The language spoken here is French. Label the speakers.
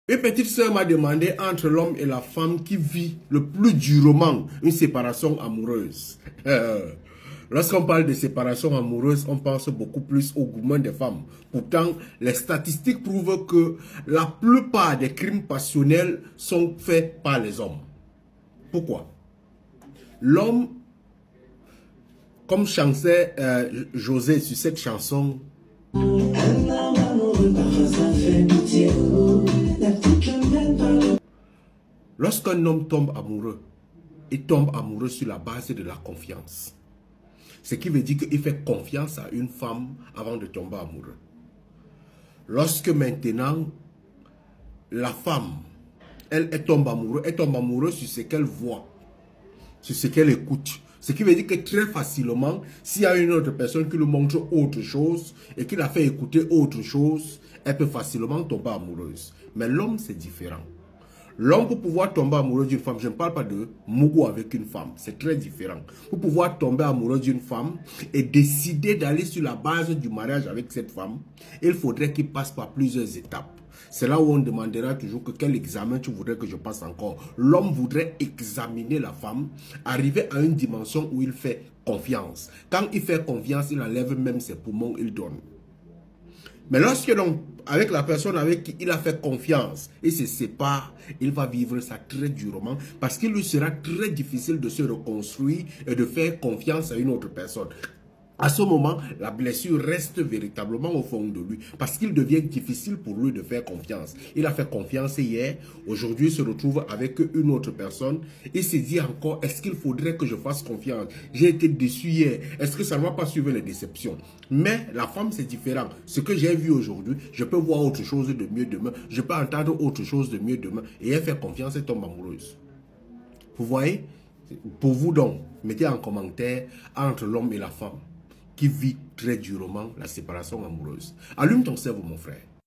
Speaker 1: Une petite sœur m'a demandé entre l'homme et la femme qui vit le plus durement une séparation amoureuse. Lorsqu'on parle de séparation amoureuse, on pense beaucoup plus au gourmand des femmes. Pourtant, les statistiques prouvent que la plupart des crimes passionnels sont faits par les hommes. Pourquoi? L'homme, comme chantait José sur cette chanson, lorsqu'un homme tombe amoureux, il tombe amoureux sur la base de la confiance. Ce qui veut dire qu'il fait confiance à une femme avant de tomber amoureux. Lorsque maintenant, la femme, elle tombe amoureuse sur ce qu'elle voit, sur ce qu'elle écoute. Ce qui veut dire que très facilement, s'il y a une autre personne qui lui montre autre chose et qui la fait écouter autre chose, elle peut facilement tomber amoureuse. Mais l'homme, c'est différent. L'homme, pour pouvoir tomber amoureux d'une femme, je ne parle pas de mougou avec une femme, c'est très différent. Pour pouvoir tomber amoureux d'une femme et décider d'aller sur la base du mariage avec cette femme, il faudrait qu'il passe par plusieurs étapes. C'est là où on demandera toujours que quel examen tu voudrais que je passe encore. L'homme voudrait examiner la femme, arriver à une dimension où il fait confiance. Quand il fait confiance, il enlève même ses poumons, il donne. Mais lorsque donc, avec la personne avec qui il a fait confiance, il se sépare, il va vivre ça très durement parce qu'il lui sera très difficile de se reconstruire et de faire confiance à une autre personne. À ce moment, la blessure reste véritablement au fond de lui parce qu'il devient difficile pour lui de faire confiance. Il a fait confiance hier, aujourd'hui il se retrouve avec une autre personne. Il se dit encore, est-ce qu'il faudrait que je fasse confiance? J'ai été déçu hier, est-ce que ça ne va pas suivre les déceptions? Mais la femme c'est différent. Ce que j'ai vu aujourd'hui, je peux voir autre chose de mieux demain, je peux entendre autre chose de mieux demain. Et elle fait confiance et tombe amoureuse. Vous voyez? Pour vous donc, mettez en commentaire entre l'homme et la femme qui vit très durement la séparation amoureuse. Allume ton cerveau, mon frère.